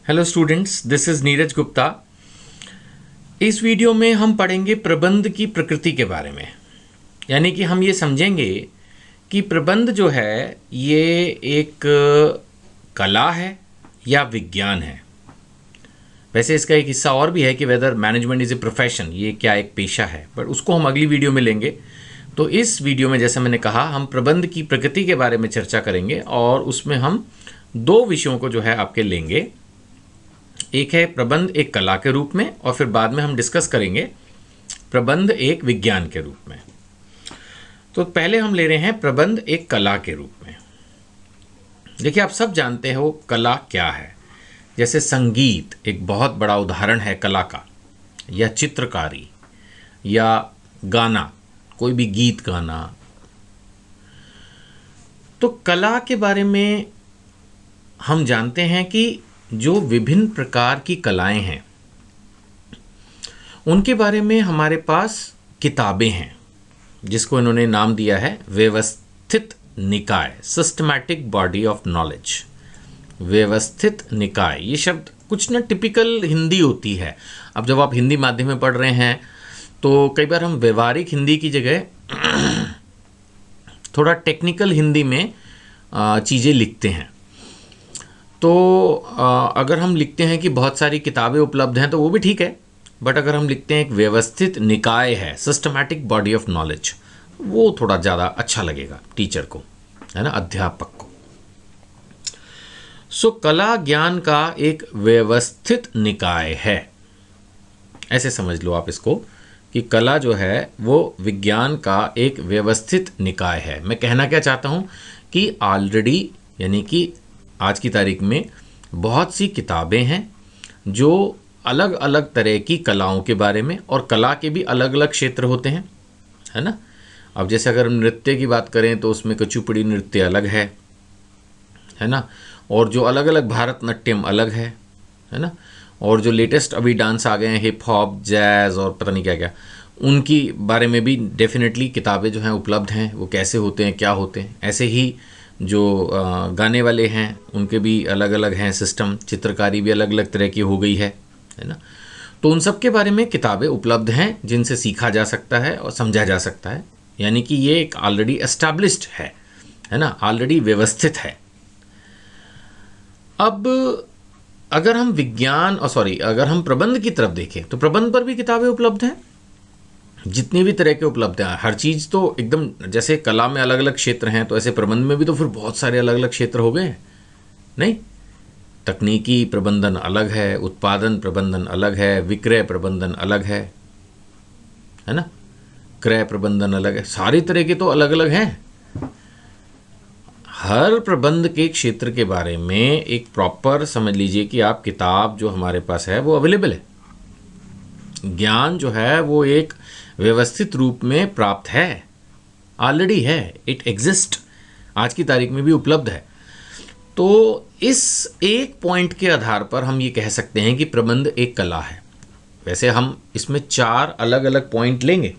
Hello students, this is Neeraj Gupta. इस video में हम पढ़ेंगे प्रबंध की प्रकृति के बारे में। यानी कि हम ये समझेंगे कि प्रबंध जो है ये एक कला है या विज्ञान है। वैसे इसका एक हिस्सा और भी है कि weather management is a profession, ये क्या एक पेशा है, पर उसको हम अगली वीडियो में लेंगे। तो इस वीडियो में जैसा मैंने कहा, हम प्रबंध की प्रकृति के बारे में चर्चा करेंगे और उसमें हम दो विषयों को जो है आपके लेंगे। एक है प्रबंध एक कला के रूप में, और फिर बाद में हम डिस्कस करेंगे प्रबंध एक विज्ञान के रूप में। तो पहले हम ले रहे हैं प्रबंध एक कला के रूप में। देखिए, आप सब जानते हो कला क्या है। जैसे संगीत एक बहुत बड़ा उदाहरण है कला का, या चित्रकारी, या गाना, कोई भी गीत गाना। तो कला के बारे में हम जानते हैं कि जो विभिन्न प्रकार की कलाएं हैं उनके बारे में हमारे पास किताबें हैं, जिसको इन्होंने नाम दिया है व्यवस्थित निकाय, सिस्टमैटिक बॉडी ऑफ नॉलेज। व्यवस्थित निकाय, ये शब्द कुछ ना टिपिकल हिंदी होती है। अब जब आप हिंदी माध्यम में पढ़ रहे हैं तो कई बार हम व्यवहारिक हिंदी की जगह थोड़ा टेक्निकल हिंदी में चीज़ें लिखते हैं। तो अगर हम लिखते हैं कि बहुत सारी किताबें उपलब्ध हैं तो वो भी ठीक है, बट अगर हम लिखते हैं एक व्यवस्थित निकाय है, सिस्टमैटिक बॉडी ऑफ नॉलेज, वो थोड़ा ज़्यादा अच्छा लगेगा टीचर को, है ना, अध्यापक को। सो कला ज्ञान का एक व्यवस्थित निकाय है, ऐसे समझ लो आप इसको, कि कला जो है वो विज्ञान का एक व्यवस्थित निकाय है। मैं कहना क्या चाहता हूँ कि ऑलरेडी, यानी कि आज की तारीख में बहुत सी किताबें हैं जो अलग अलग तरह की कलाओं के बारे में, और कला के भी अलग अलग क्षेत्र होते हैं, है ना। अब जैसे अगर हम नृत्य की बात करें तो उसमें कुचिपुड़ी नृत्य अलग है ना, और जो अलग अलग भारतनाट्यम अलग है ना, और जो लेटेस्ट अभी डांस आ गए हैं हिप हॉप, जैज़ और पता नहीं क्या क्या, उनकी बारे में भी डेफिनेटली किताबें जो हैं उपलब्ध हैं, वो कैसे होते हैं, क्या होते हैं। ऐसे ही जो गाने वाले हैं उनके भी अलग अलग हैं सिस्टम, चित्रकारी भी अलग अलग तरह की हो गई है ना। तो उन सब के बारे में किताबें उपलब्ध हैं जिनसे सीखा जा सकता है और समझा जा सकता है। यानी कि ये एक ऑलरेडी एस्टैब्लिश्ड है ना, ऑलरेडी व्यवस्थित है। अब अगर हम अगर हम प्रबंध की तरफ देखें तो प्रबंध पर भी किताबें उपलब्ध हैं, जितनी भी तरह के उपलब्ध हैं। हर चीज़ तो एकदम, जैसे कला में अलग अलग क्षेत्र हैं तो ऐसे प्रबंध में भी तो फिर बहुत सारे अलग अलग क्षेत्र हो गए हैं, नहीं। तकनीकी प्रबंधन अलग है, उत्पादन प्रबंधन अलग है, विक्रय प्रबंधन अलग है ना, क्रय प्रबंधन अलग है, सारी तरह के तो अलग अलग हैं। हर प्रबंध के क्षेत्र के बारे में एक प्रॉपर समझ लीजिए कि आप किताब जो हमारे पास है वो अवेलेबल है। ज्ञान जो है वो एक व्यवस्थित रूप में प्राप्त है, ऑलरेडी है, इट एग्जिस्ट, आज की तारीख में भी उपलब्ध है। तो इस एक पॉइंट के आधार पर हम ये कह सकते हैं कि प्रबंध एक कला है। वैसे हम इसमें 4 अलग अलग पॉइंट लेंगे,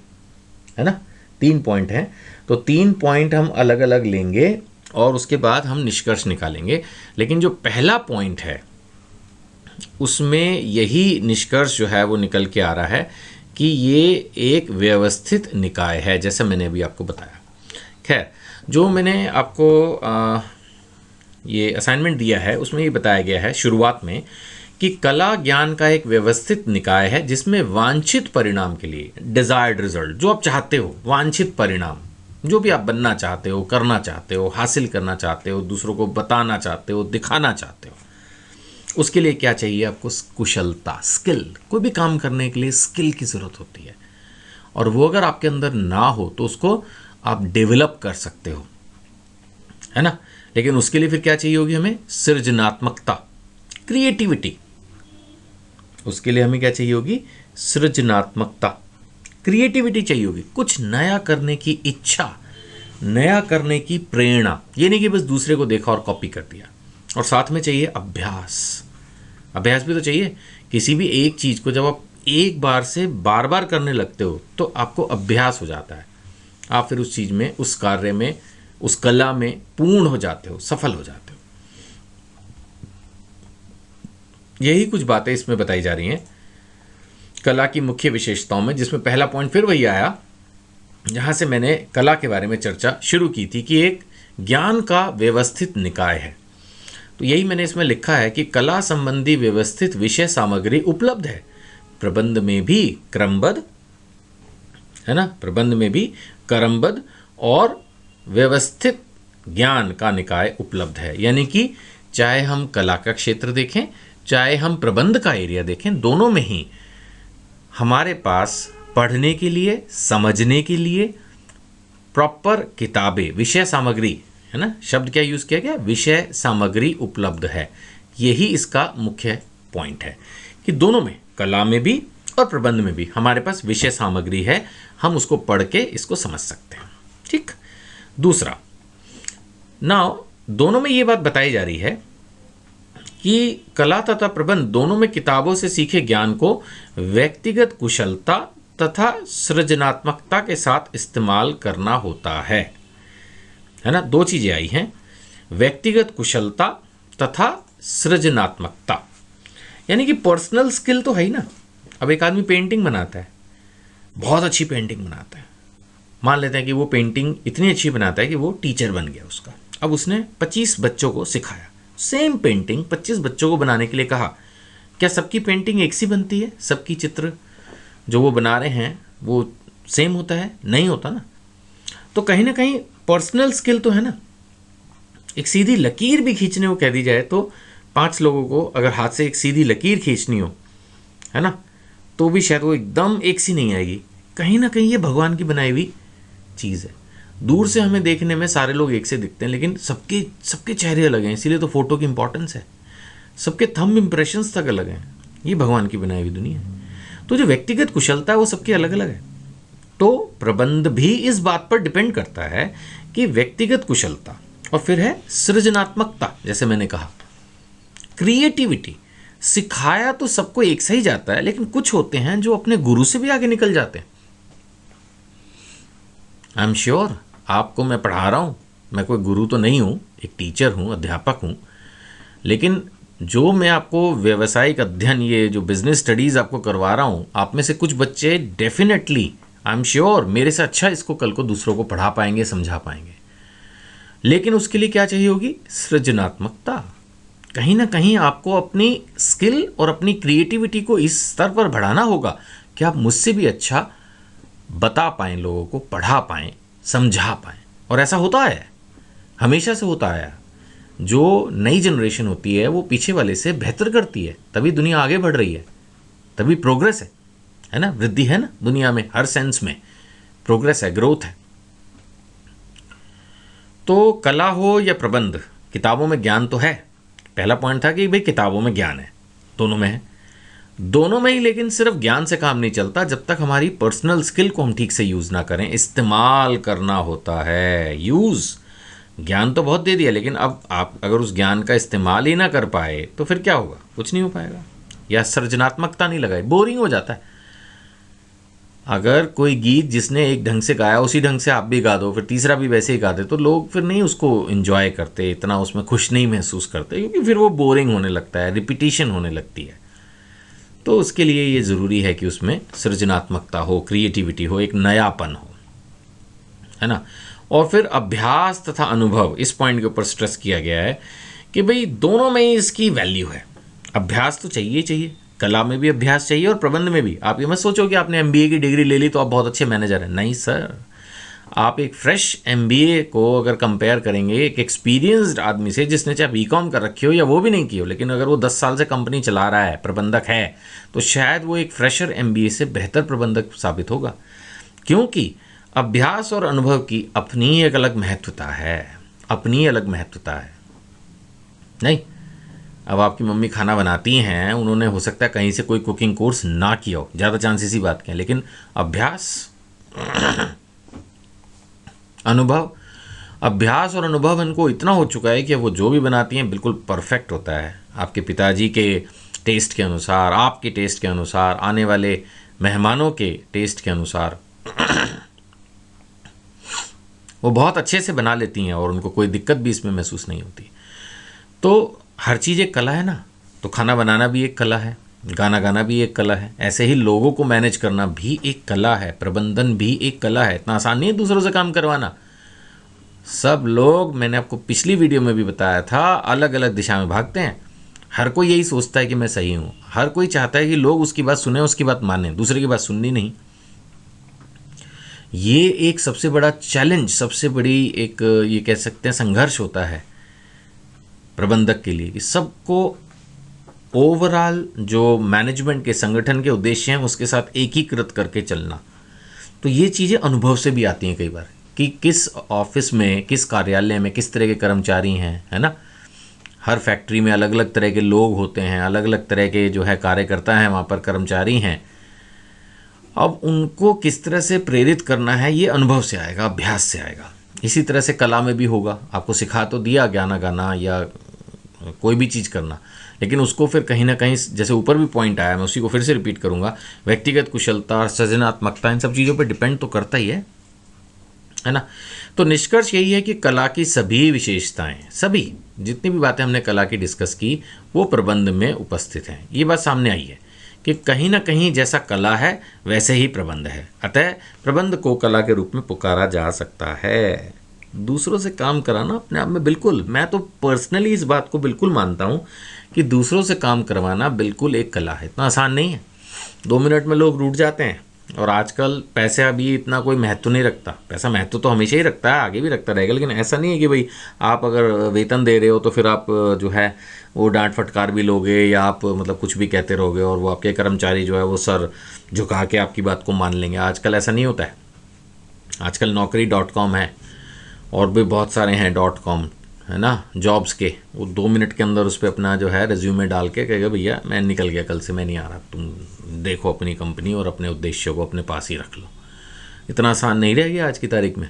है ना, 3 पॉइंट हैं, तो 3 पॉइंट हम अलग अलग लेंगे और उसके बाद हम निष्कर्ष निकालेंगे। लेकिन जो पहला पॉइंट है उसमें यही निष्कर्ष जो है वो निकल के आ रहा है कि ये एक व्यवस्थित निकाय है, जैसे मैंने अभी आपको बताया। खैर, जो मैंने आपको ये असाइनमेंट दिया है उसमें ये बताया गया है शुरुआत में कि कला ज्ञान का एक व्यवस्थित निकाय है जिसमें वांछित परिणाम के लिए, डिजायर्ड रिजल्ट, जो आप चाहते हो, वांछित परिणाम, जो भी आप बनना चाहते हो, करना चाहते हो, हासिल करना चाहते हो, दूसरों को बताना चाहते हो, दिखाना चाहते हो, उसके लिए क्या चाहिए आपको? कुशलता, स्किल। कोई भी काम करने के लिए स्किल की ज़रूरत होती है, और वो अगर आपके अंदर ना हो तो उसको आप डेवलप कर सकते हो, है ना। लेकिन उसके लिए फिर क्या चाहिए होगी हमें? सृजनात्मकता, क्रिएटिविटी। उसके लिए हमें क्या चाहिए होगी? सृजनात्मकता, क्रिएटिविटी चाहिए होगी, कुछ नया करने की इच्छा, नया करने की प्रेरणा। ये नहीं कि बस दूसरे को देखा और कॉपी कर दिया। और साथ में चाहिए अभ्यास। अभ्यास भी तो चाहिए। किसी भी एक चीज़ को जब आप एक बार से बार बार करने लगते हो तो आपको अभ्यास हो जाता है, आप फिर उस चीज़ में, उस कार्य में, उस कला में पूर्ण हो जाते हो, सफल हो जाते हो। यही कुछ बातें इसमें बताई जा रही हैं कला की मुख्य विशेषताओं में, जिसमें पहला पॉइंट फिर वही आया जहाँ से मैंने कला के बारे में चर्चा शुरू की थी कि एक ज्ञान का व्यवस्थित निकाय है। तो यही मैंने इसमें लिखा है कि कला संबंधी व्यवस्थित विषय सामग्री उपलब्ध है, प्रबंध में भी क्रमबद्ध, है ना, प्रबंध में भी क्रमबद्ध और व्यवस्थित ज्ञान का निकाय उपलब्ध है। यानी कि चाहे हम कला का क्षेत्र देखें, चाहे हम प्रबंध का एरिया देखें, दोनों में ही हमारे पास पढ़ने के लिए, समझने के लिए प्रॉपर किताबें, विषय सामग्री, है ना, शब्द क्या यूज़ किया गया, विषय सामग्री उपलब्ध है। यही इसका मुख्य पॉइंट है कि दोनों में, कला में भी और प्रबंध में भी हमारे पास विषय सामग्री है, हम उसको पढ़ के इसको समझ सकते हैं। ठीक। दूसरा, नाउ दोनों में ये बात बताई जा रही है कि कला तथा प्रबंध दोनों में किताबों से सीखे ज्ञान को व्यक्तिगत कुशलता तथा सृजनात्मकता के साथ इस्तेमाल करना होता है ना। दो चीजें आई हैं, व्यक्तिगत कुशलता तथा सृजनात्मकता। यानी कि पर्सनल स्किल तो है ही ना। अब एक आदमी पेंटिंग बनाता है, बहुत अच्छी पेंटिंग बनाता है, मान लेते हैं कि वो पेंटिंग इतनी अच्छी बनाता है कि वो टीचर बन गया उसका। अब उसने 25 बच्चों को सिखाया, सेम पेंटिंग 25 बच्चों को बनाने के लिए कहा। क्या सबकी पेंटिंग एक सी बनती है? सबकी चित्र जो वो बना रहे हैं वो सेम होता है? नहीं होता ना। तो कहीं ना कहीं पर्सनल स्किल तो है ना। एक सीधी लकीर भी खींचने को कह दी जाए तो 5 लोगों को अगर हाथ से एक सीधी लकीर खींचनी हो, है ना, तो भी शायद वो एकदम एक सी नहीं आएगी। कहीं ना कहीं ये भगवान की बनाई हुई चीज़ है। दूर से हमें देखने में सारे लोग एक से दिखते हैं, लेकिन सबके चेहरे अलग हैं, इसीलिए तो फोटो की इंपॉर्टेंस है। सबके थंब इंप्रेशंस तक अलग हैं। ये भगवान की बनाई हुई दुनिया है। तो जो व्यक्तिगत कुशलता है वो सबकी अलग अलग है। तो प्रबंध भी इस बात पर डिपेंड करता है कि व्यक्तिगत कुशलता और फिर है सृजनात्मकता। जैसे मैंने कहा, क्रिएटिविटी सिखाया तो सबको एक सा ही जाता है, लेकिन कुछ होते हैं जो अपने गुरु से भी आगे निकल जाते हैं। आई एम श्योर आपको मैं पढ़ा रहा हूँ, मैं कोई गुरु तो नहीं हूँ, एक टीचर हूँ, अध्यापक हूँ, लेकिन जो मैं आपको व्यावसायिक अध्ययन, ये जो बिजनेस स्टडीज़ आपको करवा रहा हूँ, आप में से कुछ बच्चे डेफिनेटली, आई एम श्योर, मेरे से अच्छा इसको कल को दूसरों को पढ़ा पाएंगे, समझा पाएंगे। लेकिन उसके लिए क्या चाहिए होगी? सृजनात्मकता। कहीं ना कहीं आपको अपनी स्किल और अपनी क्रिएटिविटी को इस स्तर पर बढ़ाना होगा कि आप मुझसे भी अच्छा बता पाएँ, लोगों को पढ़ा पाएँ, समझा पाएँ। और ऐसा होता है, हमेशा से होता है। जो नई जनरेशन होती है वो पीछे वाले से बेहतर करती है, तभी दुनिया आगे बढ़ रही है, तभी प्रोग्रेस है ना, वृद्धि है ना दुनिया में, हर सेंस में प्रोग्रेस है, ग्रोथ है। तो कला हो या प्रबंध, किताबों में ज्ञान तो है। पहला पॉइंट था कि भाई किताबों में ज्ञान है, दोनों में है, दोनों में ही। लेकिन सिर्फ ज्ञान से काम नहीं चलता जब तक हमारी पर्सनल स्किल को हम ठीक से यूज़ ना करें। इस्तेमाल करना होता है। यूज़, ज्ञान तो बहुत दे दिया, लेकिन अब आप अगर उस ज्ञान का इस्तेमाल ही ना कर पाए तो फिर क्या होगा? कुछ नहीं हो पाएगा। या सृजनात्मकता नहीं लगाई, बोरिंग हो जाता है। अगर कोई गीत जिसने एक ढंग से गाया उसी ढंग से आप भी गा दो, फिर तीसरा भी वैसे ही गा दे, तो लोग फिर नहीं उसको एंजॉय करते, इतना उसमें खुश नहीं महसूस करते, क्योंकि फिर वो बोरिंग होने लगता है, रिपीटिशन होने लगती है। तो उसके लिए ये ज़रूरी है कि उसमें सृजनात्मकता हो, क्रिएटिविटी हो, एक नयापन हो, है ना। और फिर अभ्यास तथा अनुभव, इस पॉइंट के ऊपर स्ट्रेस किया गया है कि भाई दोनों में इसकी वैल्यू है। अभ्यास तो चाहिए चाहिए, कला में भी अभ्यास चाहिए और प्रबंध में भी। आप ये मत सोचो कि आपने MBA की डिग्री ले ली तो आप बहुत अच्छे मैनेजर हैं। नहीं सर, आप एक फ्रेश MBA को अगर कंपेयर करेंगे एक एक्सपीरियंस्ड आदमी से, जिसने चाहे BCom कर रखी हो या वो भी नहीं की हो, लेकिन अगर वो 10 साल से कंपनी चला रहा है, प्रबंधक है, तो शायद वो एक फ्रेशर MBA से बेहतर प्रबंधक साबित होगा। क्योंकि अभ्यास और अनुभव की अपनी एक अलग महत्वता है, अपनी अलग महत्वता है। नहीं, अब आपकी मम्मी खाना बनाती हैं, उन्होंने हो सकता है कहीं से कोई कुकिंग कोर्स ना किया हो, ज़्यादा चांसेस ही बात के, लेकिन अभ्यास अभ्यास और अनुभव इनको इतना हो चुका है कि वो जो भी बनाती हैं बिल्कुल परफेक्ट होता है। आपके पिताजी के टेस्ट के अनुसार, आपके टेस्ट के अनुसार, आने वाले मेहमानों के टेस्ट के अनुसार वो बहुत अच्छे से बना लेती हैं और उनको कोई दिक्कत भी इसमें महसूस नहीं होती। तो हर चीज़ एक कला है ना। तो खाना बनाना भी एक कला है, गाना गाना भी एक कला है, ऐसे ही लोगों को मैनेज करना भी एक कला है, प्रबंधन भी एक कला है। इतना आसान नहीं है दूसरों से काम करवाना। सब लोग, मैंने आपको पिछली वीडियो में भी बताया था, अलग अलग दिशा में भागते हैं। हर कोई यही सोचता है कि मैं सही हूँ, हर कोई चाहता है कि लोग उसकी बात सुने, उसकी बात माने, दूसरे की बात सुननी नहीं। ये एक सबसे बड़ा चैलेंज, सबसे बड़ी एक ये कह सकते हैं संघर्ष होता है प्रबंधक के लिए, कि सबको ओवरऑल जो मैनेजमेंट के संगठन के उद्देश्य हैं उसके साथ एकीकृत करके चलना। तो ये चीज़ें अनुभव से भी आती हैं कई बार, कि किस ऑफिस में, किस कार्यालय में किस तरह के कर्मचारी हैं, है ना। हर फैक्ट्री में अलग अलग तरह के लोग होते हैं, अलग अलग तरह के जो है कार्यकर्ता हैं, वहाँ पर कर्मचारी हैं। अब उनको किस तरह से प्रेरित करना है ये अनुभव से आएगा, अभ्यास से आएगा। इसी तरह से कला में भी होगा। आपको सिखा तो दिया गाना गाना या कोई भी चीज़ करना, लेकिन उसको फिर कहीं ना कहीं, जैसे ऊपर भी पॉइंट आया, मैं उसी को फिर से रिपीट करूँगा, व्यक्तिगत कुशलता, सृजनात्मकता, इन सब चीज़ों पर डिपेंड तो करता ही है ना। तो निष्कर्ष यही है कि कला की सभी विशेषताएं, सभी जितनी भी बातें हमने कला की डिस्कस की, वो प्रबंध में उपस्थित हैं। ये बात सामने आई है कि कहीं ना कहीं जैसा कला है वैसे ही प्रबंध है। अतः प्रबंध को कला के रूप में पुकारा जा सकता है। दूसरों से काम कराना अपने आप में, बिल्कुल, मैं तो पर्सनली इस बात को बिल्कुल मानता हूँ कि दूसरों से काम करवाना बिल्कुल एक कला है। इतना आसान नहीं है। 2 मिनट में लोग रूठ जाते हैं। और आजकल पैसे अभी इतना कोई महत्व नहीं रखता। पैसा महत्व तो हमेशा ही रखता है, आगे भी रखता रहेगा, लेकिन ऐसा नहीं है कि भाई आप अगर वेतन दे रहे हो तो फिर आप जो है वो डांट फटकार भी लोगे, या आप मतलब कुछ भी कहते रहोगे और वो आपके कर्मचारी जो है वो सर झुका के आपकी बात को मान लेंगे। आजकल ऐसा नहीं होता है। आजकल naukri.com है और भी बहुत सारे हैं .com, है ना, जॉब्स के। वो 2 मिनट के अंदर उस पर अपना जो है रिज्यूमे डाल के कहेगा भैया मैं निकल गया, कल से मैं नहीं आ रहा, तुम देखो अपनी कंपनी और अपने उद्देश्य को अपने पास ही रख लो। इतना आसान नहीं रहेगा आज की तारीख में,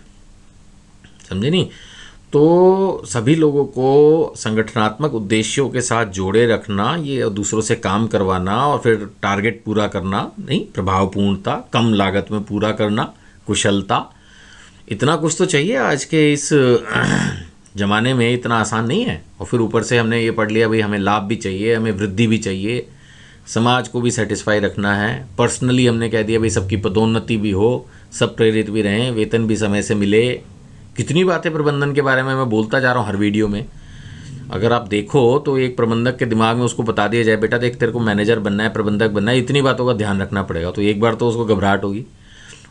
समझे नहीं। तो सभी लोगों को संगठनात्मक उद्देश्यों के साथ जोड़े रखना, ये दूसरों से काम करवाना और फिर टारगेट पूरा करना नहीं, प्रभावपूर्णता, कम लागत में पूरा करना, कुशलता, इतना कुछ तो चाहिए आज के इस ज़माने में। इतना आसान नहीं है। और फिर ऊपर से हमने ये पढ़ लिया भाई हमें लाभ भी चाहिए, हमें वृद्धि भी चाहिए, समाज को भी सेटिस्फाई रखना है, पर्सनली हमने कह दिया भाई सबकी पदोन्नति भी हो, सब प्रेरित भी रहें, वेतन भी समय से मिले। कितनी बातें प्रबंधन के बारे में मैं बोलता जा रहा हूँ हर वीडियो में। अगर आप देखो तो एक प्रबंधक के दिमाग में उसको बता दिया जाए बेटा देख तेरे को मैनेजर बनना है, प्रबंधक बनना है, इतनी बातों का ध्यान रखना पड़ेगा, तो एक बार तो उसको घबराहट होगी।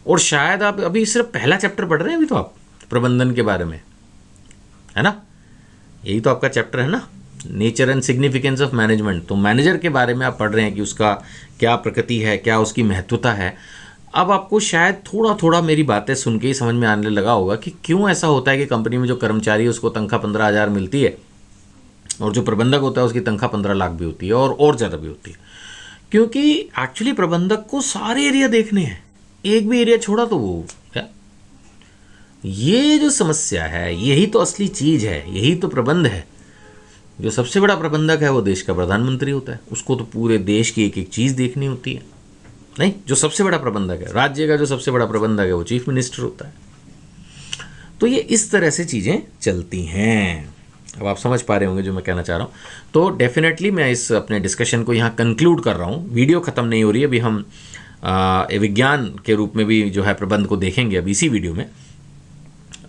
और शायद आप अभी सिर्फ पहला चैप्टर पढ़ रहे हैं, अभी तो आप प्रबंधन के बारे में, है ना, यही तो आपका चैप्टर है ना, nature and significance of management. तो मैनेजर के बारे में आप पढ़ रहे हैं कि उसका क्या प्रकृति है, क्या उसकी महत्वता है। अब आपको शायद थोड़ा थोड़ा मेरी बातें सुन के ही समझ में आने लगा होगा कि क्यों ऐसा होता है कि कंपनी में जो कर्मचारी है उसको तनख्वाह 15,000 मिलती है और जो प्रबंधक होता है उसकी तनख्वाह 15 लाख भी होती है और ज़्यादा भी होती है। क्योंकि एक्चुअली प्रबंधक को सारे एरिया देखने हैं, एक भी एरिया छोड़ा तो वो क्या, ये जो समस्या है यही तो असली चीज़ है, यही तो प्रबंध है। जो सबसे बड़ा प्रबंधक है वो देश का प्रधानमंत्री होता है, उसको तो पूरे देश की एक एक चीज़ देखनी होती है। नहीं, जो सबसे बड़ा प्रबंधक है, राज्य का जो सबसे बड़ा प्रबंधक है वो चीफ मिनिस्टर होता है। तो ये इस तरह से चीज़ें चलती हैं। अब आप समझ पा रहे होंगे जो मैं कहना चाह रहा हूँ। तो डेफिनेटली मैं इस अपने डिस्कशन को यहाँ कंक्लूड कर रहा हूँ। वीडियो ख़त्म नहीं हो रही है, अभी हम विज्ञान के रूप में भी जो है प्रबंध को देखेंगे अभी इसी वीडियो में।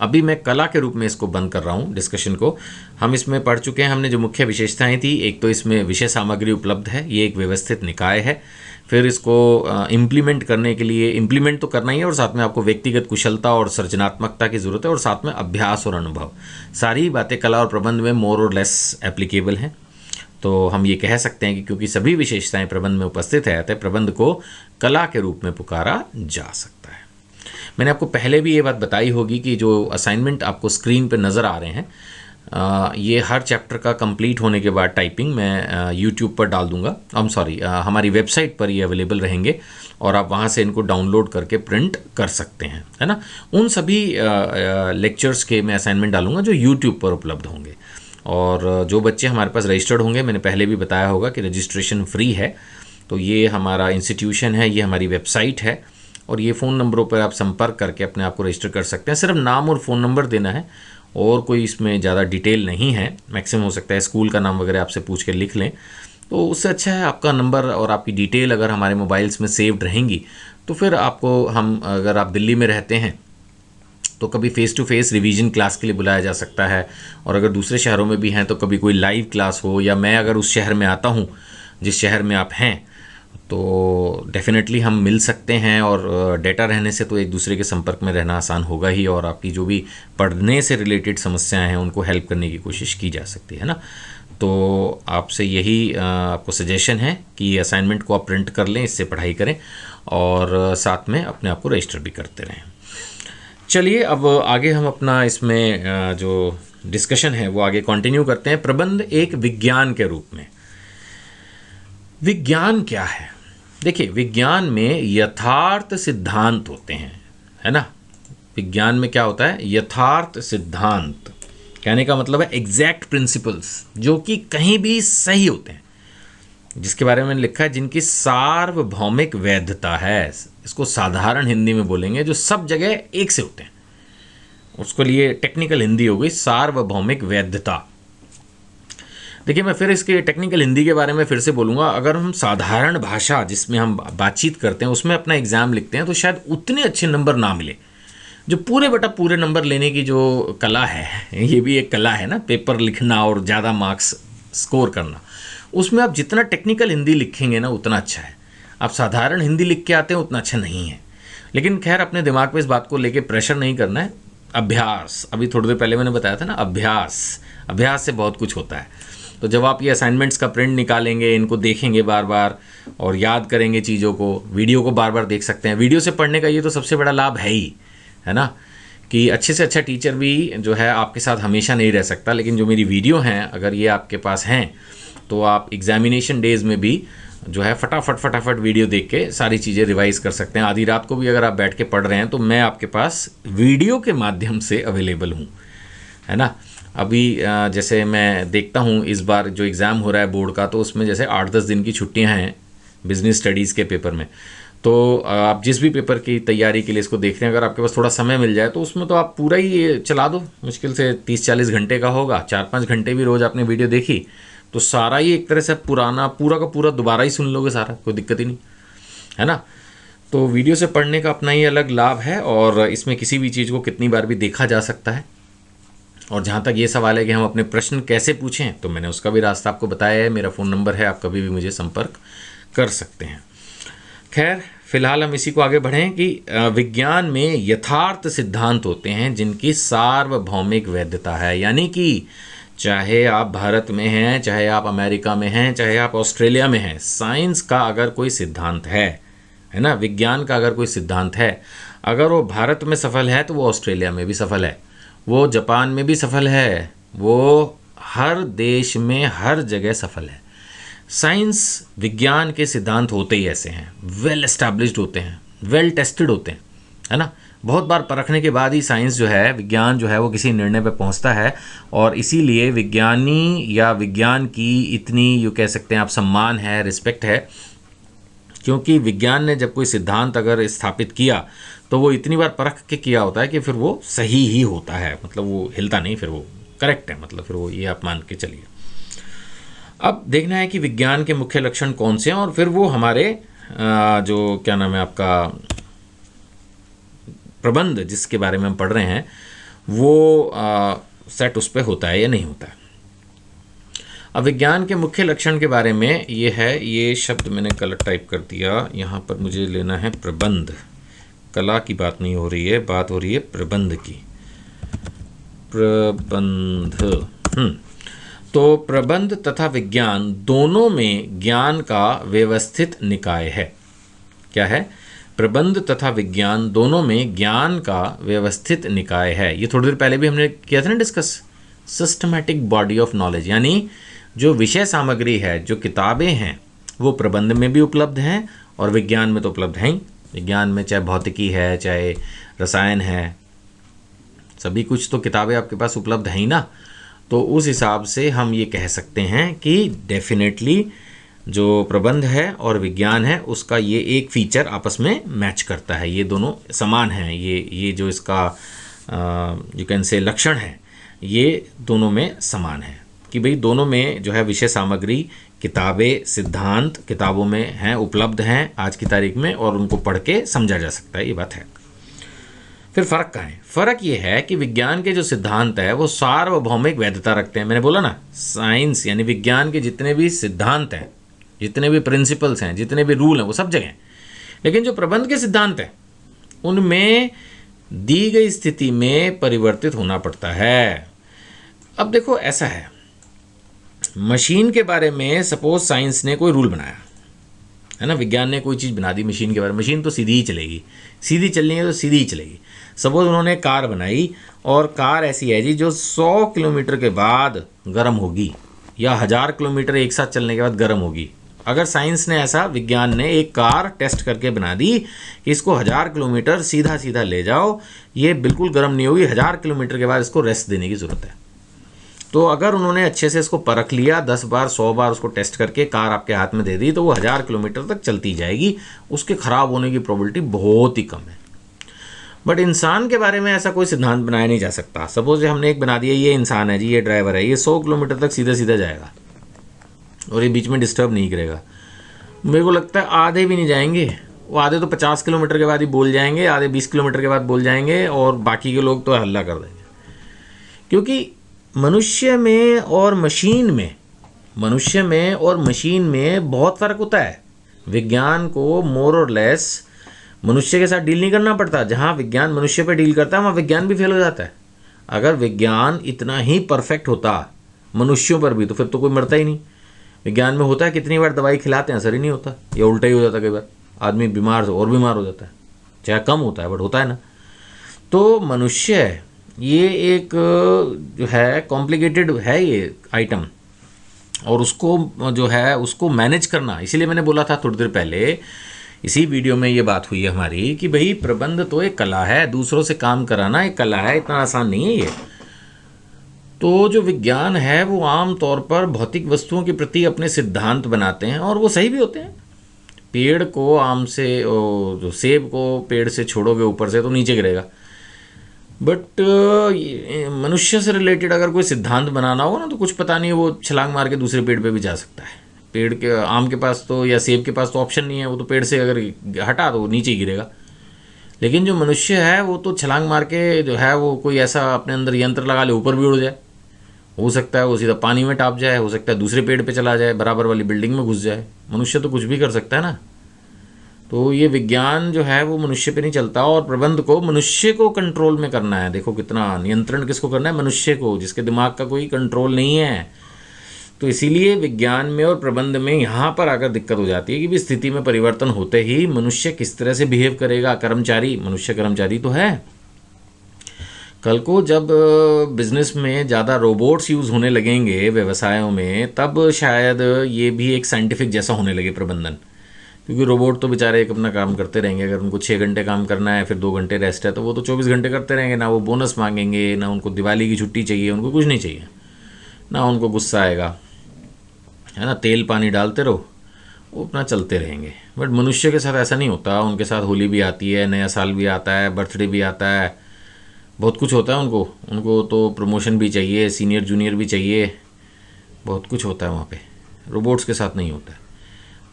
अभी मैं कला के रूप में इसको बंद कर रहा हूँ डिस्कशन को। हम इसमें पढ़ चुके हैं, हमने जो मुख्य विशेषताएं थी, एक तो इसमें विषय सामग्री उपलब्ध है, ये एक व्यवस्थित निकाय है। फिर इसको इम्प्लीमेंट करने के लिए इम्प्लीमेंट तो करना ही है और साथ में आपको व्यक्तिगत कुशलता और सृजनात्मकता की ज़रूरत है और साथ में अभ्यास और अनुभव। सारी बातें कला और प्रबंध में मोर और लेस एप्लीकेबल हैं। तो हम ये कह सकते हैं कि क्योंकि सभी विशेषताएं प्रबंध में उपस्थित है अतः प्रबंध को कला के रूप में पुकारा जा सकता है। मैंने आपको पहले भी ये बात बताई होगी कि जो असाइनमेंट आपको स्क्रीन पर नज़र आ रहे हैं, ये हर चैप्टर का कंप्लीट होने के बाद टाइपिंग मैं यूट्यूब पर डाल दूंगा। हमारी वेबसाइट पर ये अवेलेबल रहेंगे और आप वहाँ से इनको डाउनलोड करके प्रिंट कर सकते हैं, है ना। उन सभी लेक्चर्स के मैं असाइनमेंट डालूंगा जो यूट्यूब पर उपलब्ध होंगे। और जो बच्चे हमारे पास रजिस्टर्ड होंगे, मैंने पहले भी बताया होगा कि रजिस्ट्रेशन फ्री है। तो ये हमारा इंस्टीट्यूशन है, ये हमारी वेबसाइट है और ये फ़ोन नंबरों पर आप संपर्क करके अपने आप को रजिस्टर कर सकते हैं। सिर्फ नाम और फ़ोन नंबर देना है और कोई इसमें ज़्यादा डिटेल नहीं है। मैक्सिमम हो सकता है स्कूल का नाम वगैरह आपसे पूछ के लिख लें तो उससे अच्छा है आपका नंबर और आपकी डिटेल अगर हमारे मोबाइल्स में सेव्ड रहेंगी, तो फिर आपको हम, अगर आप दिल्ली में रहते हैं तो कभी face to face revision class के लिए बुलाया जा सकता है, और अगर दूसरे शहरों में भी हैं तो कभी कोई लाइव क्लास हो, या मैं अगर उस शहर में आता हूँ जिस शहर में आप हैं, तो डेफ़िनेटली हम मिल सकते हैं। और डेटा रहने से तो एक दूसरे के संपर्क में रहना आसान होगा ही, और आपकी जो भी पढ़ने से रिलेटेड समस्याएं हैं उनको हेल्प करने की कोशिश की जा सकती है ना। तो आपसे यही आपको सजेशन है कि असाइनमेंट को आप प्रिंट कर लें, इससे पढ़ाई करें और साथ में अपने आप को रजिस्टर भी करते रहें। चलिए अब आगे हम अपना इसमें जो डिस्कशन है वो आगे कंटिन्यू करते हैं। प्रबंध एक विज्ञान के रूप में। विज्ञान क्या है? देखिए, विज्ञान में यथार्थ सिद्धांत होते हैं, है ना। विज्ञान में क्या होता है? यथार्थ सिद्धांत। कहने का मतलब है एग्जैक्ट प्रिंसिपल्स, जो कि कहीं भी सही होते हैं, जिसके बारे में मैंने लिखा है जिनकी सार्वभौमिक वैधता है। इसको साधारण हिंदी में बोलेंगे, जो सब जगह एक से होते हैं। उसको लिए टेक्निकल हिंदी हो गई सार्वभौमिक वैधता। देखिए, मैं फिर इसके टेक्निकल हिंदी के बारे में फिर से बोलूँगा। अगर हम साधारण भाषा जिसमें हम बातचीत करते हैं उसमें अपना एग्ज़ाम लिखते हैं, तो शायद उतने अच्छे नंबर ना मिले। जो पूरे बटा पूरे नंबर लेने की जो कला है, ये भी एक कला है ना, पेपर लिखना और ज़्यादा मार्क्स स्कोर करना। उसमें आप जितना टेक्निकल हिंदी लिखेंगे ना उतना अच्छा है। आप साधारण हिंदी लिख के आते हैं उतना अच्छा नहीं है। लेकिन खैर, अपने दिमाग पे इस बात को लेके प्रेशर नहीं करना है। अभ्यास, अभी थोड़ी देर पहले मैंने बताया था ना, अभ्यास से बहुत कुछ होता है। तो जब आप ये असाइनमेंट्स का प्रिंट निकालेंगे, इनको देखेंगे बार बार और याद करेंगे चीज़ों को, वीडियो को बार बार देख सकते हैं। वीडियो से पढ़ने का ये तो सबसे बड़ा लाभ है ही, है ना, कि अच्छे से अच्छा टीचर भी जो है आपके साथ हमेशा नहीं रह सकता। लेकिन जो मेरी वीडियो हैं, अगर ये आपके पास हैं, तो आप एग्जामिनेशन डेज़ में भी जो है फटाफट वीडियो देख के सारी चीज़ें रिवाइज कर सकते हैं। आधी रात को भी अगर आप बैठ के पढ़ रहे हैं तो मैं आपके पास वीडियो के माध्यम से अवेलेबल हूँ, है ना। अभी जैसे मैं देखता हूँ इस बार जो एग्ज़ाम हो रहा है बोर्ड का, तो उसमें जैसे 8-10 दिन की छुट्टियाँ हैं बिजनेस स्टडीज़ के पेपर में। तो आप जिस भी पेपर की तैयारी के लिए इसको देख रहे हैं, अगर आपके पास थोड़ा समय मिल जाए तो उसमें तो आप पूरा ही चला दो। मुश्किल से 30-40 घंटे का होगा, 4-5 घंटे भी रोज़ आपने वीडियो देखी तो सारा ही एक तरह से पूरा का पूरा दोबारा ही सुन लोगे सारा, कोई दिक्कत ही नहीं, है ना। तो वीडियो से पढ़ने का अपना ही अलग लाभ है, और इसमें किसी भी चीज़ को कितनी बार भी देखा जा सकता है। और जहाँ तक ये सवाल है कि हम अपने प्रश्न कैसे पूछें, तो मैंने उसका भी रास्ता आपको बताया है। मेरा फ़ोन नंबर है, आप कभी भी मुझे संपर्क कर सकते हैं। खैर, फिलहाल हम इसी को आगे बढ़ें कि विज्ञान में यथार्थ सिद्धांत होते हैं जिनकी सार्वभौमिक वैधता है। यानी कि चाहे आप भारत में हैं, चाहे आप अमेरिका में हैं, चाहे आप ऑस्ट्रेलिया में हैं, साइंस का अगर कोई सिद्धांत है ना, विज्ञान का अगर कोई सिद्धांत है, अगर वो भारत में सफल है तो वो ऑस्ट्रेलिया में भी सफल है, वो जापान में भी सफल है, वो हर देश में हर जगह सफल है। साइंस विज्ञान के सिद्धांत होते ही ऐसे हैं, वेल एस्टैब्लिश्ड होते हैं, वेल टेस्टेड होते हैं, है ना। बहुत बार परखने के बाद ही साइंस जो है, विज्ञान जो है, वो किसी निर्णय पर पहुंचता है। और इसीलिए विज्ञानी या विज्ञान की इतनी, यूँ कह सकते हैं आप, सम्मान है, रिस्पेक्ट है। क्योंकि विज्ञान ने जब कोई सिद्धांत अगर स्थापित किया तो वो इतनी बार परख के किया होता है कि फिर वो सही ही होता है, मतलब वो हिलता नहीं, फिर वो करेक्ट है, मतलब फिर वो, ये आप मान के चलिए। अब देखना है कि विज्ञान के मुख्य लक्षण कौन से हैं, और फिर वो हमारे जो क्या नाम है आपका, प्रबंध जिसके बारे में हम पढ़ रहे हैं, वो सेट उस पर होता है या नहीं होता है। अब विज्ञान के मुख्य लक्षण के बारे में ये है, ये शब्द मैंने गलत टाइप कर दिया, यहाँ पर मुझे लेना है प्रबंध। कला की बात नहीं हो रही है, बात हो रही है प्रबंध की। प्रबंध, तो प्रबंध तथा विज्ञान दोनों में ज्ञान का व्यवस्थित निकाय है। क्या है? प्रबंध तथा विज्ञान दोनों में ज्ञान का व्यवस्थित निकाय है। ये थोड़ी देर पहले भी हमने किया था ना discuss, systematic body of knowledge. यानी जो विषय सामग्री है, जो किताबें हैं, वो प्रबंध में भी उपलब्ध हैं और विज्ञान में तो उपलब्ध हैं ही। विज्ञान में चाहे भौतिकी है, चाहे रसायन है, सभी कुछ तो किताबें आपके पास उपलब्ध हैं ही ना। तो उस हिसाब से हम ये कह सकते हैं कि डेफिनेटली जो प्रबंध है और विज्ञान है, उसका ये एक फीचर आपस में मैच करता है। ये दोनों समान हैं। ये जो इसका यू कैन से लक्षण है, ये दोनों में समान है कि भाई दोनों में जो है विषय सामग्री किताबें, सिद्धांत किताबों में हैं, उपलब्ध हैं आज की तारीख में, और उनको पढ़ के समझा जा सकता है, ये बात है। फिर फ़र्क कहाँ है? फ़र्क ये है कि विज्ञान के जो सिद्धांत है वो सार्वभौमिक वैधता रखते हैं। मैंने बोला ना, साइंस यानी विज्ञान के जितने भी सिद्धांत हैं, जितने भी प्रिंसिपल्स हैं, जितने भी रूल हैं, वो सब जगह हैं। लेकिन जो प्रबंध के सिद्धांत हैं उनमें दी गई स्थिति में परिवर्तित होना पड़ता है। अब देखो, ऐसा है, मशीन के बारे में सपोज साइंस ने कोई रूल बनाया है ना, विज्ञान ने कोई चीज़ बना दी मशीन के बारे में, मशीन तो सीधी ही चलेगी, सीधी चलनी है तो सीधी ही चलेगी। सपोज उन्होंने कार बनाई, और कार ऐसी है जी जो 100 किलोमीटर के बाद गर्म होगी, या 1000 किलोमीटर एक साथ चलने के बाद गर्म होगी। अगर साइंस ने ऐसा, विज्ञान ने एक कार टेस्ट करके बना दी कि इसको 1000 किलोमीटर सीधा सीधा ले जाओ, ये बिल्कुल गर्म नहीं होगी, 1000 किलोमीटर के बाद इसको रेस्ट देने की ज़रूरत है। तो अगर उन्होंने अच्छे से इसको परख लिया, 10 बार 100 बार उसको टेस्ट करके कार आपके हाथ में दे दी, तो वो 1000 किलोमीटर तक चलती जाएगी, उसके ख़राब होने की प्रोबेबिलिटी बहुत ही कम है। बट इंसान के बारे में ऐसा कोई सिद्धांत बनाया नहीं जा सकता। सपोज हमने एक बना दिया, ये इंसान है जी, ये ड्राइवर है, ये 100 किलोमीटर तक सीधा सीधा जाएगा और ये बीच में डिस्टर्ब नहीं करेगा। मेरे को लगता है आधे भी नहीं जाएंगे, वो आधे तो 50 किलोमीटर के बाद ही बोल जाएंगे, आधे 20 किलोमीटर के बाद बोल जाएंगे, और बाकी के लोग तो हल्ला कर देंगे। क्योंकि मनुष्य में और मशीन में बहुत फ़र्क होता है। विज्ञान को मोर और लेस मनुष्य के साथ डील नहीं करना पड़ता। जहाँ विज्ञान मनुष्य पे डील करता है वहाँ विज्ञान भी फेल हो जाता है। अगर विज्ञान इतना ही परफेक्ट होता मनुष्यों पर भी, तो फिर तो कोई मरता ही नहीं। विज्ञान में होता है, कितनी बार दवाई खिलाते हैं असर ही नहीं होता, या उल्टा ही हो जाता है, कई बार आदमी बीमार से और बीमार हो जाता है, चाहे कम होता है बट होता है ना। तो मनुष्य ये एक जो है कॉम्प्लिकेटेड है ये आइटम, और उसको जो है उसको मैनेज करना, इसीलिए मैंने बोला था थोड़ी देर पहले, इसी वीडियो में ये बात हुई है हमारी कि भाई प्रबंध तो एक कला है, दूसरों से काम कराना एक कला है, इतना आसान नहीं है ये। तो जो विज्ञान है वो आम तौर पर भौतिक वस्तुओं के प्रति अपने सिद्धांत बनाते हैं, और वो सही भी होते हैं। पेड़ को आम से, जो सेब को पेड़ से छोड़ोगे ऊपर से तो नीचे गिरेगा, बट मनुष्य से रिलेटेड अगर कोई सिद्धांत बनाना हो ना, तो कुछ पता नहीं, वो छलांग मार के दूसरे पेड़ पे भी जा सकता है। पेड़ के, आम के पास तो या सेब के पास तो ऑप्शन नहीं है, वो तो पेड़ से अगर हटा तो वो नीचे ही गिरेगा। लेकिन जो मनुष्य है वो तो छलांग मार के जो है वो कोई ऐसा अपने अंदर यंत्र लगा ले, ऊपर भी उड़ जाए, हो सकता है वो सीधा पानी में टाप जाए, हो सकता है दूसरे पेड़ पे चला जाए, बराबर वाली बिल्डिंग में घुस जाए। मनुष्य तो कुछ भी कर सकता है ना। तो ये विज्ञान जो है वो मनुष्य पे नहीं चलता, और प्रबंध को मनुष्य को कंट्रोल में करना है। देखो कितना नियंत्रण किसको करना है, मनुष्य को, जिसके दिमाग का कोई कंट्रोल नहीं है। तो इसीलिए विज्ञान में और प्रबंध में यहाँ पर आकर दिक्कत हो जाती है कि भी स्थिति में परिवर्तन होते ही मनुष्य किस तरह से बिहेव करेगा। कर्मचारी, मनुष्य कर्मचारी तो है। कल को जब बिजनेस में ज़्यादा रोबोट्स यूज़ होने लगेंगे व्यवसायों में, तब शायद ये भी एक साइंटिफिक जैसा होने लगे प्रबंधन। क्योंकि रोबोट तो बेचारे एक अपना काम करते रहेंगे, अगर उनको 6 घंटे काम करना है फिर 2 घंटे रेस्ट है, तो वो तो 24 घंटे करते रहेंगे। ना वो बोनस मांगेंगे, ना उनको दिवाली की छुट्टी चाहिए, उनको कुछ नहीं चाहिए, ना उनको गुस्सा आएगा, है ना। तेल पानी डालते रहो, वो अपना चलते रहेंगे। बट मनुष्य के साथ ऐसा नहीं होता। उनके साथ होली भी आती है, नया साल भी आता है, बर्थडे भी आता है, बहुत कुछ होता है उनको तो प्रमोशन भी चाहिए, सीनियर जूनियर भी चाहिए, बहुत कुछ होता है वहाँ पे। रोबोट्स के साथ नहीं होता है।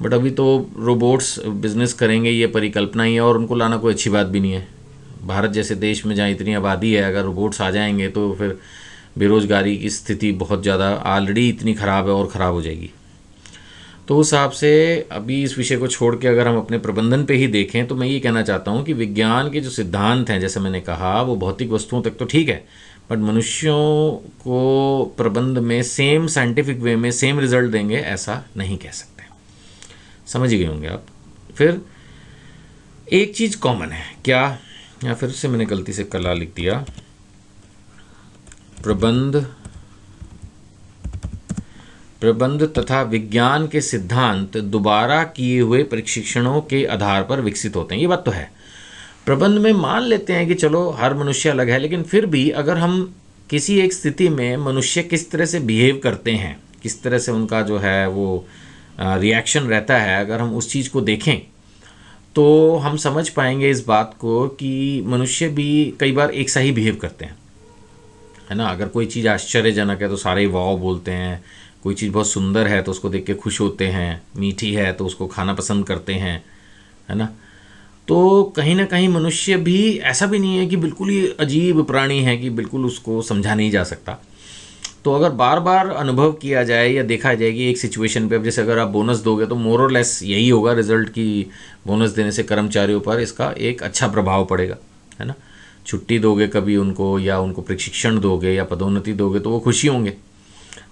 बट अभी तो रोबोट्स बिजनेस करेंगे ये परिकल्पना ही है, और उनको लाना कोई अच्छी बात भी नहीं है। भारत जैसे देश में जहाँ इतनी आबादी है, अगर रोबोट्स आ जाएंगे तो फिर बेरोज़गारी की स्थिति बहुत ज़्यादा ऑलरेडी इतनी ख़राब है और ख़राब हो जाएगी। तो उस हिसाब से अभी इस विषय को छोड़ के अगर हम अपने प्रबंधन पे ही देखें, तो मैं ये कहना चाहता हूँ कि विज्ञान के जो सिद्धांत हैं, जैसे मैंने कहा, वो भौतिक वस्तुओं तक तो ठीक है, बट मनुष्यों को प्रबंध में सेम साइंटिफिक वे में सेम रिजल्ट देंगे ऐसा नहीं कह सकते। समझ गए होंगे आप। फिर एक चीज़ कॉमन है क्या, या फिर से मैंने गलती से कला लिख दिया, प्रबंध तथा विज्ञान के सिद्धांत दोबारा किए हुए प्रशिक्षणों के आधार पर विकसित होते हैं। ये बात तो है। प्रबंध में मान लेते हैं कि चलो हर मनुष्य अलग है, लेकिन फिर भी अगर हम किसी एक स्थिति में मनुष्य किस तरह से बिहेव करते हैं, किस तरह से उनका जो है वो रिएक्शन रहता है, अगर हम उस चीज़ को देखें तो हम समझ पाएंगे इस बात को कि मनुष्य भी कई बार एक सा ही बिहेव करते हैं, है ना। अगर कोई चीज़ आश्चर्यजनक है तो सारे वाव बोलते हैं, कोई चीज़ बहुत सुंदर है तो उसको देख के खुश होते हैं, मीठी है तो उसको खाना पसंद करते हैं, है ना। तो कहीं ना कहीं मनुष्य भी ऐसा भी नहीं है कि बिल्कुल ही अजीब प्राणी है कि बिल्कुल उसको समझा नहीं जा सकता। तो अगर बार बार अनुभव किया जाए या देखा जाए कि एक सिचुएशन पे, अब जैसे अगर आप बोनस दोगे तो मोर और लेस यही होगा रिजल्ट की बोनस देने से कर्मचारियों पर इसका एक अच्छा प्रभाव पड़ेगा, है ना। छुट्टी दोगे कभी उनको, या उनको प्रशिक्षण दोगे या पदोन्नति दोगे तो वो खुशी होंगे।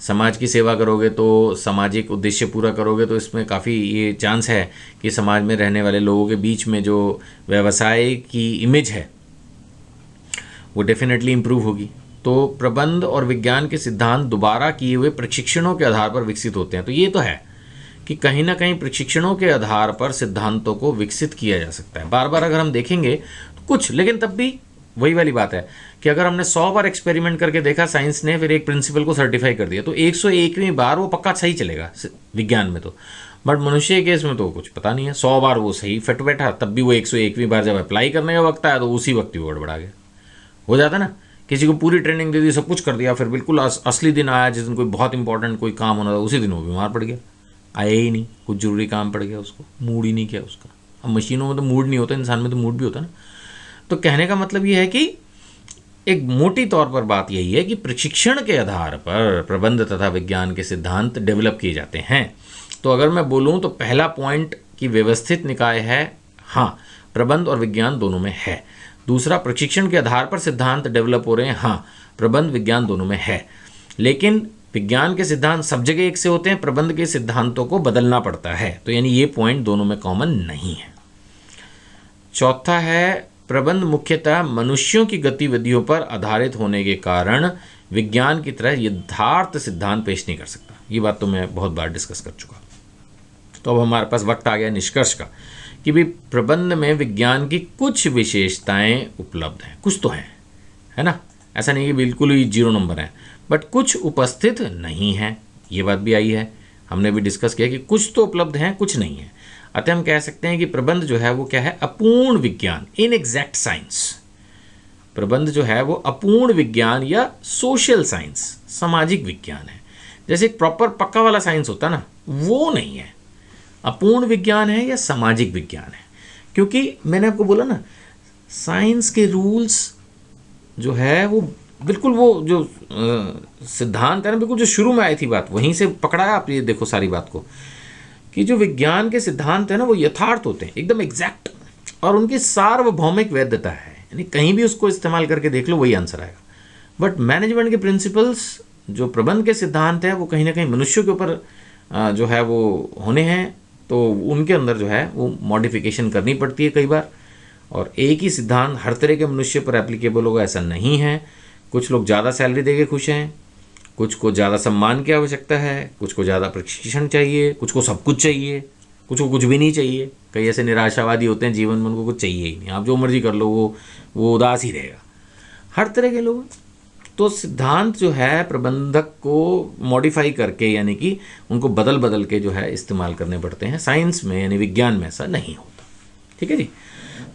समाज की सेवा करोगे तो सामाजिक उद्देश्य पूरा करोगे तो इसमें काफ़ी ये चांस है कि समाज में रहने वाले लोगों के बीच में जो व्यवसाय की इमेज है वो डेफिनेटली इम्प्रूव होगी। तो प्रबंध और विज्ञान के सिद्धांत दोबारा किए हुए प्रशिक्षणों के आधार पर विकसित होते हैं। तो ये तो है कि कहीं ना कहीं प्रशिक्षणों के आधार पर सिद्धांतों को विकसित किया जा सकता है। बार बार अगर हम देखेंगे तो कुछ, लेकिन तब भी वही वाली बात है कि अगर हमने 100 बार एक्सपेरिमेंट करके देखा साइंस ने, फिर एक प्रिंसिपल को सर्टिफाई कर दिया, तो 101वीं बार वो पक्का सही चलेगा विज्ञान में तो। बट मनुष्य के केस में तो कुछ पता नहीं है, 100 बार वो सही फिट बैठा, तब भी वो 101वीं बार जब अप्लाई करने का वक्त आया तो उसी वक्त ही वो गड़बड़ा गया। हो जाता ना, किसी को पूरी ट्रेनिंग दे दी, सब कुछ कर दिया, फिर बिल्कुल असली दिन आया जिस दिन कोई बहुत इंपॉर्टेंट कोई काम होना था, उसी दिन वो बीमार पड़ गया, आया ही नहीं, कुछ जरूरी काम पड़ गया, उसको मूड ही नहीं किया उसका। अब मशीनों में तो मूड नहीं होता, इंसान में तो मूड भी होता ना। तो कहने का मतलब ये है कि एक मोटी तौर पर बात यही है कि प्रशिक्षण के आधार पर प्रबंध तथा विज्ञान के सिद्धांत डेवलप किए जाते हैं। तो अगर मैं बोलूं तो पहला पॉइंट कि व्यवस्थित निकाय है, हाँ, प्रबंध और विज्ञान दोनों में है। दूसरा, प्रशिक्षण के आधार पर सिद्धांत डेवलप हो रहे हैं, हाँ, प्रबंध विज्ञान दोनों में है। लेकिन विज्ञान के सिद्धांत सब जगह एक से होते हैं, प्रबंध के सिद्धांतों को बदलना पड़ता है। तो यानी ये पॉइंट दोनों में कॉमन नहीं है। चौथा है, प्रबंध मुख्यतः मनुष्यों की गतिविधियों पर आधारित होने के कारण विज्ञान की तरह यथार्थ सिद्धांत पेश नहीं कर सकता। ये बात तो मैं बहुत बार डिस्कस कर चुका। तो अब हमारे पास वक्त आ गया निष्कर्ष का कि भी प्रबंध में विज्ञान की कुछ विशेषताएं उपलब्ध हैं, कुछ तो हैं, है ना। ऐसा नहीं कि बिल्कुल ही 0 नंबर है, बट कुछ उपस्थित नहीं है, ये बात भी आई है। हमने भी डिस्कस किया कि कुछ तो उपलब्ध हैं, कुछ नहीं है। अतः हम कह सकते हैं कि प्रबंध जो है वो क्या है, अपूर्ण विज्ञान, इनएग्जैक्ट साइंस। प्रबंध जो है वो अपूर्ण विज्ञान या सोशल साइंस, सामाजिक विज्ञान है। जैसे एक प्रॉपर पक्का वाला साइंस होता ना, वो नहीं है, अपूर्ण विज्ञान है या सामाजिक विज्ञान है। क्योंकि मैंने आपको बोला ना, साइंस के रूल्स जो है वो बिल्कुल, वो जो सिद्धांत है ना, बिल्कुल जो शुरू में आई थी बात, वहीं से पकड़ा है। आप ये देखो सारी बात को कि जो विज्ञान के सिद्धांत है ना वो यथार्थ होते हैं, एकदम एग्जैक्ट, और उनकी सार्वभौमिक वैधता है, यानी कहीं भी उसको इस्तेमाल करके देख लो वही आंसर आएगा। बट मैनेजमेंट के प्रिंसिपल्स, जो प्रबंध के सिद्धांत है, वो कहीं ना कहीं मनुष्यों के ऊपर जो है वो होने हैं, तो उनके अंदर जो है वो मॉडिफिकेशन करनी पड़ती है कई बार। और एक ही सिद्धांत हर तरह के मनुष्य पर एप्लीकेबल होगा ऐसा नहीं है। कुछ लोग ज़्यादा सैलरी देके खुश हैं, कुछ को ज़्यादा सम्मान की आवश्यकता है, कुछ को ज़्यादा प्रशिक्षण चाहिए, कुछ को सब कुछ चाहिए, कुछ को कुछ भी नहीं चाहिए। कई ऐसे निराशावादी होते हैं जीवन में, उनको कुछ चाहिए ही नहीं, आप जो मर्जी कर लो वो उदास ही रहेगा। हर तरह के लोग। तो सिद्धांत जो है प्रबंधक को मॉडिफाई करके, यानी कि उनको बदल बदल के जो है इस्तेमाल करने पड़ते हैं। साइंस में यानी विज्ञान में ऐसा नहीं होता। ठीक है जी।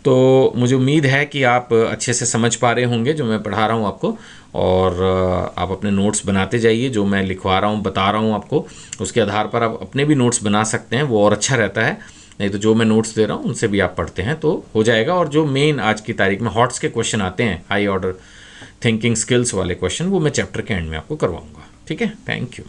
तो मुझे उम्मीद है कि आप अच्छे से समझ पा रहे होंगे जो मैं पढ़ा रहा हूँ आपको, और आप अपने नोट्स बनाते जाइए। जो मैं लिखवा रहा हूँ, बता रहा हूँ आपको, उसके आधार पर आप अपने भी नोट्स बना सकते हैं, वो और अच्छा रहता है। नहीं तो जो मैं नोट्स दे रहा हूँ उनसे भी आप पढ़ते हैं तो हो जाएगा। और जो मेन आज की तारीख में हॉट्स के क्वेश्चन आते हैं, हाई ऑर्डर थिंकिंग स्किल्स वाले क्वेश्चन, वो मैं चैप्टर के एंड में आपको करवाऊँगा। ठीक है, थैंक यू।